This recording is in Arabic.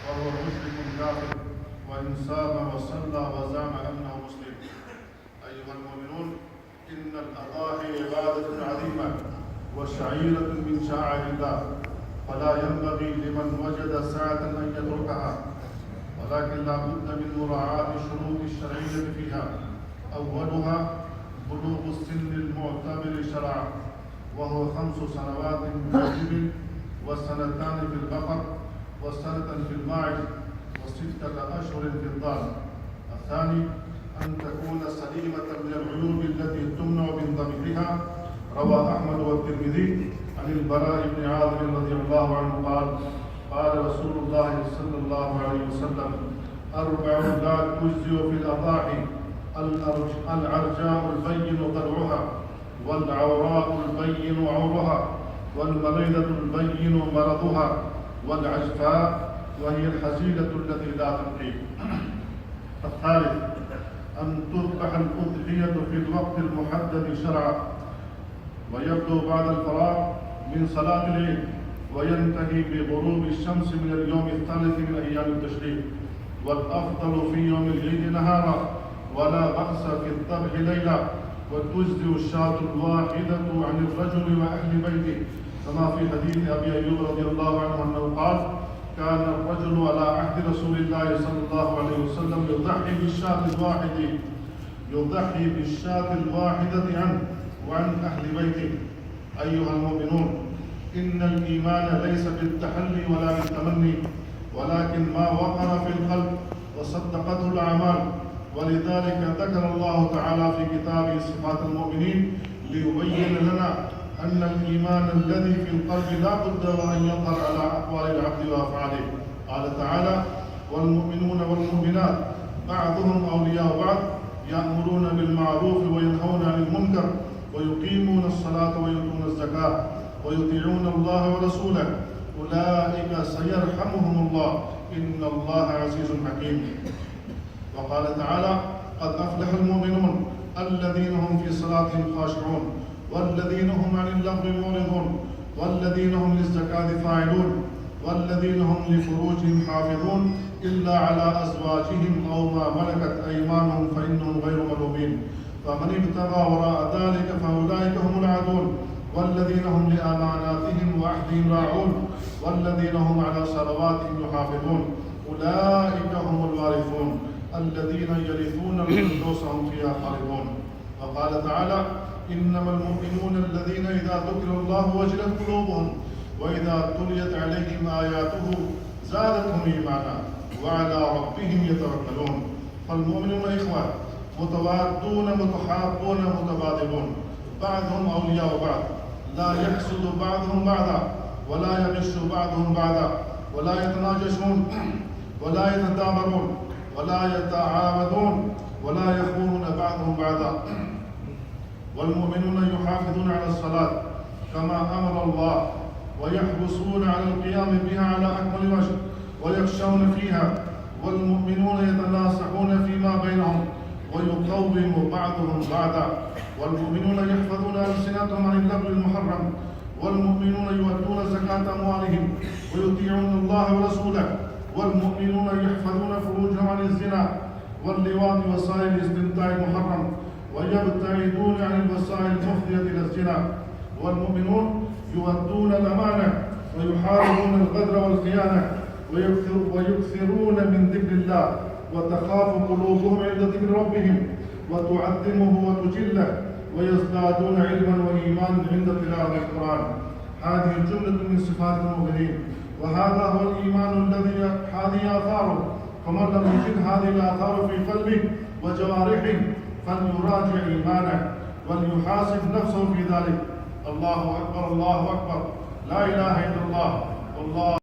وهو مشرك كافر، وإن صام وصلى وزعم أنه مسلم. أيها المؤمنون، إن الأضاحي عبادة عظيمة وشعيرة من شعائر الله، فلا ينبغي لمن وجد سعة أن يتركها، ولكن لا بد من مراعاة الشروط الشرعية فيها. أولها بلوغ السن المعتبر شرعا، وهو 5 سنوات في الإبل، و2 في البقر، و1 في الماعز، و6 أشهر في الضال. الثاني أن تكون سليمة من العيوب التي تمنع من ذبحها. روى أحمد والترمذي عن البراء بن عازب رضي الله عنه قال: قال رسول الله صلى الله عليه وسلم: 4 لا تجزئ في الأضاحي: العرجاء البين ضلعها، والعوراء البين عورها، والمريضة البين مرضها، والعجفاء وهي الحزيلة التي لا تنقي. الثالث أن تذبح الأضحية في الوقت المحدد شرعا، ويبدو بعد الفراغ من صلاة العيد، وينتهي بغروب الشمس من اليوم الثالث من أيام التشريق، والأفضل في يوم العيد نهارا، ولا بأس في الذبح ليلا. وتجزئ الشاة الواحدة عن الرجل وأهل بيته، كما في حديث أبي أيوب رضي الله عنه أنه قال: كان الرجل على عهد رسول الله صلى الله عليه وسلم يضحي بالشاة الواحدة عنه وعن أهل بيته. أيها المؤمنون، إن الإيمان ليس بالتحلي ولا بالتمني، ولكن ما وقر في القلب وصدقته الأعمال. ولذلك ذكر الله تعالى في كتابه صفات المؤمنين ليبين لنا أن الإيمان الذي في القلب لا بد وأن يظهر على أقوال العبد وأفعاله. قال تعالى: والمؤمنون والمؤمنات بعضهم أولياء بعض، يأمرون بالمعروف وينهون عن المنكر، ويقيمون الصلاة ويؤتون الزكاة، ويطيعون الله ورسوله، أولئك سيرحمهم الله، إن الله عزيز حكيم. وقال تعالى: قد أفلح المؤمنون الذين هم في صلاتهم خاشعون، والذين هم عن اللغو معرضون، والذين هم للزكاة فاعلون، والذين هم لفروجهم حافظون إلا على أزواجهم أو ما ملكت أيمانهم فإنهم غير ملومين، فمن ابتغى وراء ذلك فأولئك هم العادون، والذين هم لأماناتهم وعهدهم راعون، والذين هم على صلواتهم يحافظون، أولئك هم الوارثون الذين يرثون الفردوس هم فيها خالدون. وقال تعالى: إنما المؤمنون الذين إذا ذكر الله وجلت قلوبهم، وإذا تليت عليهم آياته زادتهم إيمانا، وعلى ربهم يتوكلون. فالمؤمنون إخوة متوادون متحابون متبادلون، بعضهم أولياء بعض، لا يحسد بعضهم بعضا، ولا يغش بعضهم بعضا، ولا يتناجشون، ولا يتدابرون، ولا يتعاودون، ولا يخونون بعضهم بعضا. والمؤمنون يحافظون على الصلاة كما أمر الله، ويحرصون على القيام بها على أكمل وجه، ويخشون فيها. والمؤمنون يتناصحون فيما بينهم، ويقوم بعضهم بعضا. والمؤمنون يحفظون ألسنتهم عن اللغو المحرم. والمؤمنون يؤدون زكاة أموالهم، ويطيعون الله ورسوله. والمؤمنون يحفظون فروجهم عن الزنا واللواط وسائل الاستمتاع المحرم، ويبتعدون عن الوسائل المفضية إلى الزنا. والمؤمنون يؤدون الأمانة، ويحاربون الغدر والخيانة، ويكثرون من ذكر الله، وتخاف قلوبهم عند ذكر ربهم، وتعظمه وتجله، ويزدادون علما وإيمانا عند تلاوة القرآن. هذه جملة من صفات المؤمنين، وهذا هو الإيمان الذي هذه آثاره. فمن لم يجد هذه الآثار في قلبه وجوارحه فليراجع إيمانه، وليحاسب نفسه في ذلك. الله أكبر، الله أكبر، لا إله إلا الله، والله